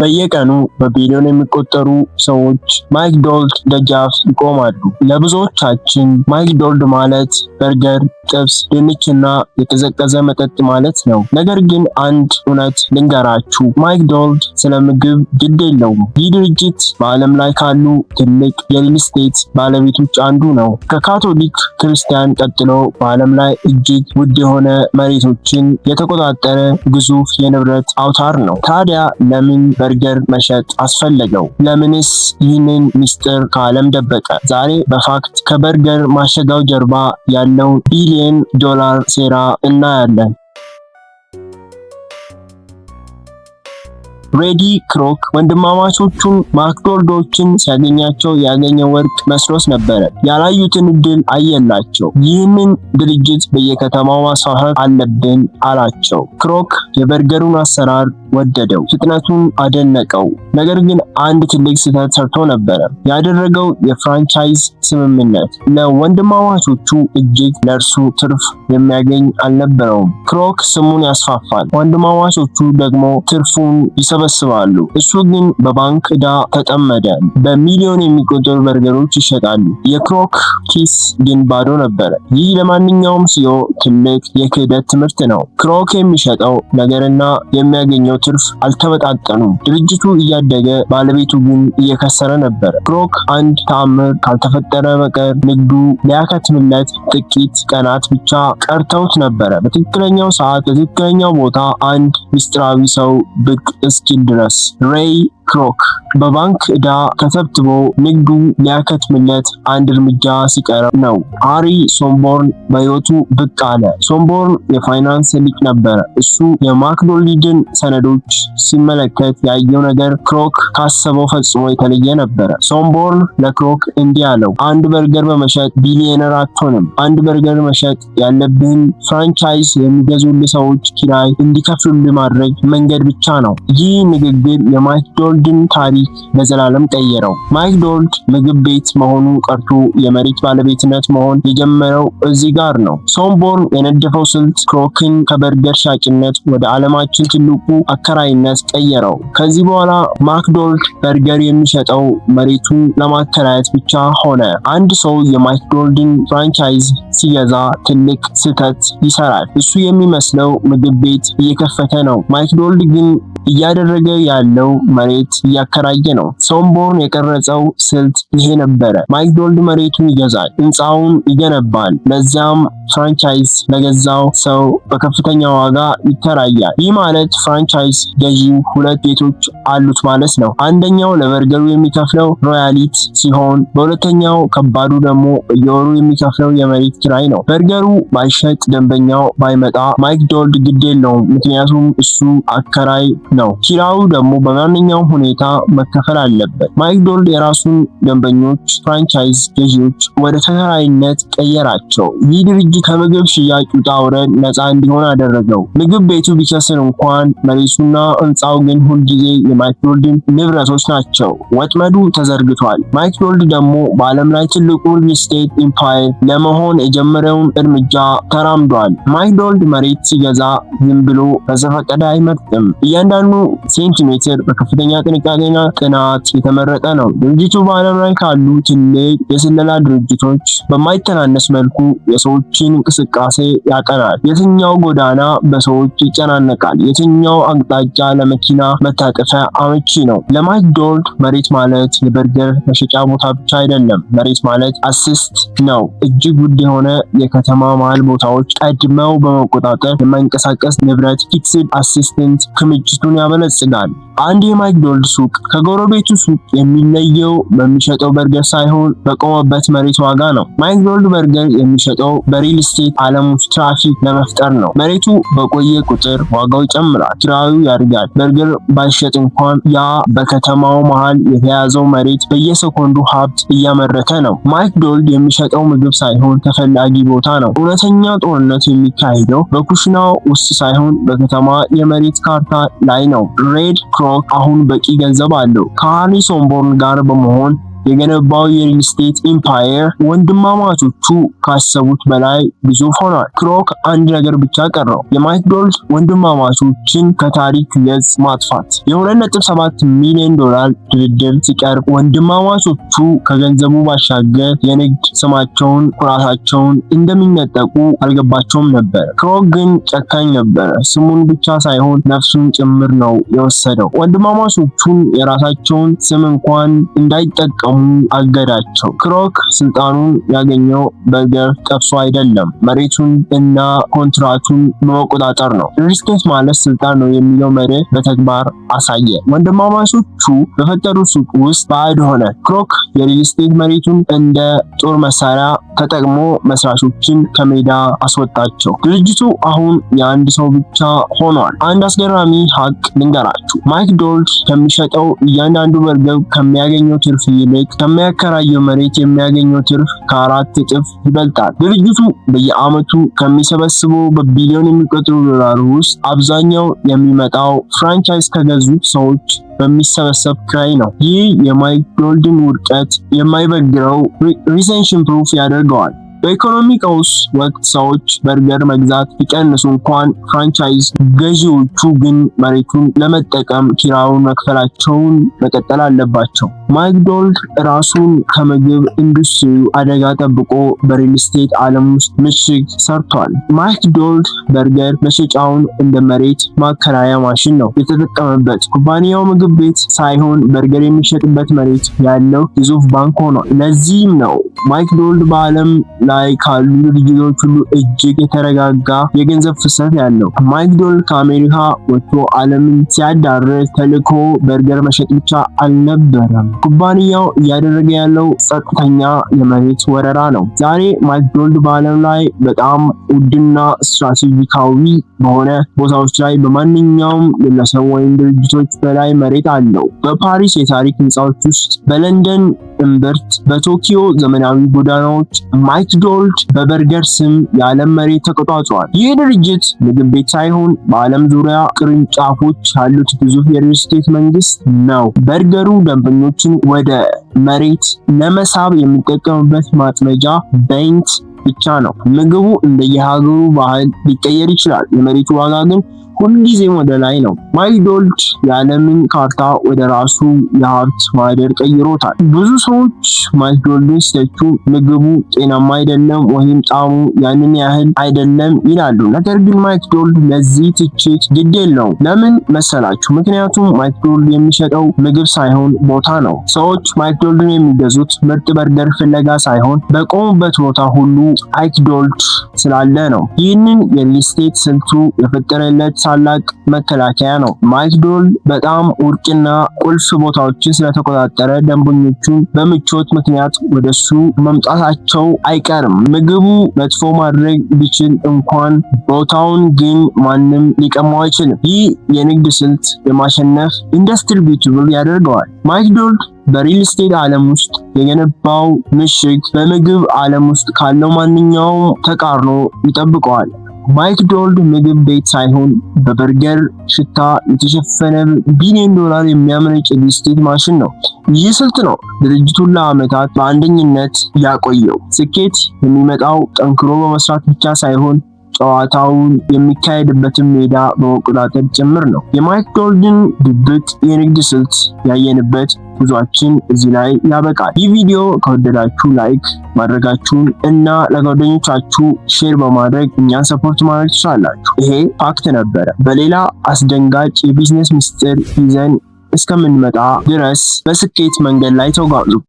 በየቀኑ በቢሊዮን የሚቆጠሩ ሰዎች ማክዶናልድ ደጃፍ ይቆማሉ። ለብዙዎቻችን ማክዶናልድ ማለት በርገር፣ ጥብስ፣ ድንችና የቀዘቀዘ መጠጥ ማለት ነው። ነገር ግን አንድ እውነት ልንገራችሁ፣ ማክዶናልድ ስለ ምግብ ግድ የለውም። ይህ ድርጅት በዓለም ላይ ካሉ ትልቅ የሪል ስቴት ባለቤቶች አንዱ ነው። ከካቶሊክ ክርስቲያን ቀጥሎ በዓለም ላይ እጅግ ውድ የሆነ መሬቶችን የተቆጣጠረ ግዙፍ የንብረት አውታር ነው። ታዲያ ለምን በርገር መሸጥ አስፈለገው? ለምንስ ይህንን ሚስጥር ከዓለም ደበቀ? ዛሬ በፋክት ከበርገር ማሸጊያው ጀርባ ያለው ቢሊየን ዶላር ሴራ እናያለን። ሬዲ ክሮክ ወንድማማቾቹን ማክዶናልዶችን ሲያገኛቸው ያገኘው ወርቅ መስሎት ነበረ። ያላዩትን እድል አየላቸው። ይህንን ድርጅት በየከተማው ማስፋፋት አለብን አላቸው። ክሮክ የበርገሩን አሰራር ወደደው፣ ፍጥነቱን አደነቀው። ነገር ግን አንድ ትልቅ ስህተት ሰርቶ ነበረ። ያደረገው የፍራንቻይዝ ስምምነት ለወንድማማቾቹ እጅግ ለእርሱ ትርፍ የሚያገኝ አልነበረውም። ክሮክ ስሙን ያስፋፋል፣ ወንድማማቾቹ ደግሞ ትርፉን ይሰበስባሉ። እሱ ግን በባንክ ዕዳ ተጠመደ። በሚሊዮን የሚቆጠሩ በርገሮች ይሸጣሉ። የክሮክ ኪስ ግን ባዶ ነበረ። ይህ ለማንኛውም ሲዮ ትልቅ የክህደት ትምህርት ነው። ክሮክ የሚሸጠው ነገርና የሚያገኘው ትርፍ አልተመጣጠኑም። ድርጅቱ እያደገ፣ ባለቤቱ ግን እየከሰረ ነበር። ክሮክ አንድ ተአምር ካልተፈጠረ በቀር ንግዱ ሊያከትምለት ጥቂት ቀናት ብቻ ቀርተውት ነበረ። በትክክለኛው ሰዓት በትክክለኛው ቦታ አንድ ምስጢራዊ ሰው ብቅ እስኪል ድረስ ሬይ ክሮክ በባንክ ዕዳ ተተብትቦ ንግዱ ሊያከትምለት አንድ እርምጃ ሲቀረው ነው ሃሪ ሶምቦርን በሕይወቱ ብቅ አለ። ሶምቦርን የፋይናንስ ሊቅ ነበረ። እሱ የማክዶናልድን ሰነዶች ሲመለከት ያየው ነገር ክሮክ ካሰበው ፈጽሞ የተለየ ነበረ። ሶምቦርን ለክሮክ እንዲህ አለው፣ አንድ በርገር በመሸጥ ቢሊዮነር አትሆንም። አንድ በርገር መሸጥ ያለብህን ፍራንቻይዝ የሚገዙልህ ሰዎች ኪራይ እንዲከፍሉልህ ማድረግ መንገድ ብቻ ነው። ይህ ንግግር የማክዶናልድን ታሪክ ለዘላለም ቀየረው። ማክዶናልድ ምግብ ቤት መሆኑ ቀርቶ የመሬት ባለቤትነት መሆን የጀመረው እዚህ ጋር ነው። ሶምቦርን የነደፈው ስልት ክሮክን ከበርገር ሻጭነት ወደ ዓለማችን ትልቁ አከራይነት ቀየረው። ከዚህ በኋላ ማክዶናልድ በርገር የሚሸጠው መሬቱን ለማከራየት ብቻ ሆነ። አንድ ሰው የማክዶናልድን ፍራንቻይዝ ሲገዛ ትልቅ ስህተት ይሰራል። እሱ የሚመስለው ምግብ ቤት እየከፈተ ነው። ማክዶናልድ ግን እያደረገ ያለው መሬት እያከራየ ነው። ሶምቦርን የቀረጸው ስልት ይሄ ነበረ። ማክዶናልድ መሬቱን ይገዛል፣ ህንፃውን ይገነባል፣ ለዚያም ፍራንቻይዝ ለገዛው ሰው በከፍተኛ ዋጋ ይከራያል። ይህ ማለት ፍራንቻይዝ ገዢው ሁለት ቤቶች አሉት ማለት ነው። አንደኛው ለበርገሩ የሚከፍለው ሮያሊቲ ሲሆን፣ በሁለተኛው ከባዱ ደግሞ በየወሩ የሚከፍለው የመሬት ኪራይ ነው። በርገሩ ባይሸጥ፣ ደንበኛው ባይመጣ ማክዶናልድ ግድ የለውም፣ ምክንያቱም እሱ አከራይ ነው። ኪራዩ ደግሞ በማንኛውም ሁኔታ መከፈል አለበት። ማክዶናልድ የራሱን ደንበኞች ፍራንቻይዝ ገዢዎች ወደ ተከራይነት ቀየራቸው። ይህ ድርጅት ከምግብ ሽያጭ ውጣ ውረድ ነፃ እንዲሆን አደረገው። ምግብ ቤቱ ቢከስር እንኳን መሬቱና ህንፃው ግን ሁልጊዜ የማክዶናልድ ንብረቶች ናቸው። ወጥመዱ ተዘርግቷል። ማክዶናልድ ደግሞ በዓለም ላይ ትልቁ ሪል ስቴት ኢምፓየር ለመሆን የጀመረውን እርምጃ ተራምዷል። ማክዶናልድ መሬት ሲገዛ ዝም ብሎ በዘፈቀደ አይመርጥም። እያንዳንዱ ሴንቲሜትር በከፍተኛ ጥንቃቄና ጥናት የተመረጠ ነው። ድርጅቱ በዓለም ላይ ካሉ ትልቅ የስለላ ድርጅቶች በማይተናነስ መልኩ የሰዎችን እንቅስቃሴ ያጠናል። የትኛው ጎዳና በሰዎች ይጨናነቃል? የትኛው አቅጣጫ ለመኪና መታጠፊያ አመቺ ነው? ለማክዶናልድ መሬት ማለት የበርገር መሸጫ ቦታ ብቻ አይደለም። መሬት ማለት አሲስት ነው። እጅግ ውድ የሆነ የከተማ መሃል ቦታዎች ቀድመው በመቆጣጠር የማይንቀሳቀስ ንብረት ፊክስድ አሲስታንት ክምችቱን ያበለጽጋል። አንድ የማክዶናልድ ሱቅ ከጎረቤቱ ሱቅ የሚለየው በሚሸጠው በርገር ሳይሆን በቆመበት መሬት ዋጋ ነው። ማክዶናልድ በርገር የሚሸጠው በሪል ስቴት ዓለም ውስጥ ትራፊክ ለመፍጠር ነው። መሬቱ በቆየ ቁጥር ዋጋው ይጨምራል፣ ኪራዩ ያድጋል። በርገር ባይሸጥ እንኳን ያ በከተማው መሃል የተያዘው መሬት በየሰኮንዱ ሀብት እያመረተ ነው። ማክዶናልድ የሚሸጠው ምግብ ሳይሆን ተፈላጊ ቦታ ነው። እውነተኛ ጦርነት የሚካሄደው በኩሽናው ውስጥ ሳይሆን በከተማ የመሬት ካርታ ላይ ነው። ሬድ ክሮክ አሁን በቂ ገንዘብ አለው። ከሃሪ ሶምቦርን ጋር በመሆን የገነባው የሪል ስቴት ኢምፓየር ወንድማማቾቹ ካሰቡት በላይ ግዙፍ ሆኗል። ክሮክ አንድ ነገር ብቻ ቀረው፣ የማክዶናልድ ወንድማማቾችን ከታሪክ ገጽ ማጥፋት። የ2.7 ሚሊዮን ዶላር ድርድር ሲቀርብ ወንድማማቾቹ ከገንዘቡ ባሻገር የንግድ ስማቸውን፣ ኩራታቸውን እንደሚነጠቁ አልገባቸውም ነበር። ክሮክ ግን ጨካኝ ነበረ። ስሙን ብቻ ሳይሆን ነፍሱን ጭምር ነው የወሰደው። ወንድማማቾቹን የራሳቸውን ስም እንኳን እንዳይጠቀሙ አገዳቸው። ክሮክ ስልጣኑን ያገኘው በገፍ ጠብሶ አይደለም፣ መሬቱን እና ኮንትራቱን በመቆጣጠር ነው። ሪል ስቴት ማለት ስልጣን ነው የሚለው መርህ በተግባር አሳየ። ወንድማማቾቹ በፈጠሩት ሱቅ ውስጥ ባዕድ ሆነ። ክሮክ የሪል ስቴት መሬቱን እንደ ጦር መሳሪያ ተጠቅሞ መስራቾችን ከሜዳ አስወጣቸው። ድርጅቱ አሁን የአንድ ሰው ብቻ ሆኗል። አንድ አስገራሚ ሀቅ ልንገራችሁ። ማክዶናልድ ከሚሸጠው እያንዳንዱ በርገር ከሚያገኘው ትርፍ ይልቅ ከሚያከራየው መሬት የሚያገኘው ትርፍ ከ4 እጥፍ ይበልጣል። ድርጅቱ በየዓመቱ ከሚሰበስበው በቢሊዮን የሚቆጠሩ ዶላር ውስጥ አብዛኛው የሚመጣው ፍራንቻይዝ ከገዙት ሰዎች በሚሰበሰብ ክራይ ነው። ይህ የማክዶናልድን ውድቀት የማይበግረው ሪሴንሽን ፕሩፍ ያደርገዋል። በኢኮኖሚ ቀውስ ወቅት ሰዎች በርገር መግዛት ቢቀንሱ እንኳን ፍራንቻይዝ ገዢዎቹ ግን መሬቱን ለመጠቀም ኪራዩን መክፈላቸውን መቀጠል አለባቸው። ማክዶናልድ ራሱን ከምግብ ኢንዱስትሪው አደጋ ጠብቆ በሪል ስቴት ዓለም ውስጥ ምሽግ ሰርቷል። ማክዶናልድ በርገር መሸጫውን እንደ መሬት ማከራያ ማሽን ነው የተጠቀመበት። ኩባንያው ምግብ ቤት ሳይሆን በርገር የሚሸጥበት መሬት ያለው ግዙፍ ባንክ ሆኗል። ለዚህም ነው ማክዶናልድ በዓለም ላይ ካሉ ድርጅቶች ሁሉ እጅግ የተረጋጋ የገንዘብ ፍሰት ያለው። ማክዶናልድ ከአሜሪካ ወጥቶ ዓለምን ሲያዳርስ ተልዕኮ በርገር መሸጥ ብቻ አልነበረም። ኩባንያው እያደረገ ያለው ጸጥተኛ የመሬት ወረራ ነው። ዛሬ ማክዶናልድ በዓለም ላይ በጣም ውድና ስትራቴጂካዊ በሆነ ቦታዎች ላይ በማንኛውም ግለሰብ ወይም ድርጅቶች በላይ መሬት አለው። በፓሪስ የታሪክ ህንፃዎች ውስጥ፣ በለንደን እምብርት፣ በቶኪዮ ዘመናዊ ጎዳናዎች ማክዶናልድ በበርገር ስም የዓለም መሬት ተቆጣጥሯል። ይህ ድርጅት ምግብ ቤት ሳይሆን በዓለም ዙሪያ ቅርንጫፎች ያሉት ግዙፍ የሪል ስቴት መንግስት ነው። በርገሩ ደንበኞችን ወደ መሬት ለመሳብ የሚጠቀምበት ማጥመጃ ቤንት ብቻ ነው። ምግቡ እንደየሀገሩ ባህል ሊቀየር ይችላል። የመሬቱ ዋጋ ግን ሁልጊዜም ወደ ላይ ነው። ማክዶናልድ የዓለምን ካርታ ወደ ራሱ የሀብት ማህደር ቀይሮታል። ብዙ ሰዎች ማክዶናልድን ሲተቹ ምግቡ ጤናማ አይደለም ወይም ጣዕሙ ያንን ያህል አይደለም ይላሉ። ነገር ግን ማክዶናልድ ለዚህ ትችት ግድ የለውም። ለምን መሰላችሁ? ምክንያቱም ማክዶናልድ የሚሸጠው ምግብ ሳይሆን ቦታ ነው። ሰዎች ማክዶናልድን የሚገዙት ምርጥ በርገር ፍለጋ ሳይሆን በቆሙበት ቦታ ሁሉ ማክዶናልድ ስላለ ነው። ይህንን የሪል ስቴት ስልቱ የፈጠረለት ታላቅ መከላከያ ነው። ማክዶናልድ በጣም ውድቅና ቁልፍ ቦታዎችን ስለተቆጣጠረ ደንበኞቹን በምቾት ምክንያት ወደሱ መምጣታቸው አይቀርም። ምግቡ መጥፎ ማድረግ ቢችል እንኳን ቦታውን ግን ማንም ሊቀማው አይችልም። ይህ የንግድ ስልት የማሸነፍ ኢንዲስትሪቢዩተብል ያደርገዋል። ማክዶናልድ በሪል ስቴት ዓለም ውስጥ የገነባው ምሽግ በምግብ ዓለም ውስጥ ካለው ማንኛውም ተቃርኖ ይጠብቀዋል። ማክዶናልድ ምግብ ቤት ሳይሆን በበርገር ሽታ የተሸፈነ ቢሊዮን ዶላር የሚያመነጭ ሪል ስቴት ማሽን ነው። ይህ ስልት ነው ድርጅቱን ለዓመታት በአንደኝነት ያቆየው። ስኬት የሚመጣው ጠንክሮ በመስራት ብቻ ሳይሆን ጨዋታውን የሚካሄድበትን ሜዳ በመቆጣጠር ጭምር ነው። የማክዶናልድን ድብቅ የንግድ ስልት ያየንበት ጉዟችን እዚህ ላይ ያበቃል። ይህ ቪዲዮ ከወደዳችሁ ላይክ ማድረጋችሁን እና ለጓደኞቻችሁ ሼር በማድረግ እኛን ሰፖርት ማድረግ ትችላላችሁ። ይሄ ፋክት ነበረ። በሌላ አስደንጋጭ የቢዝነስ ምስጢር ይዘን እስከምንመጣ ድረስ በስኬት መንገድ ላይ ተጓዙ።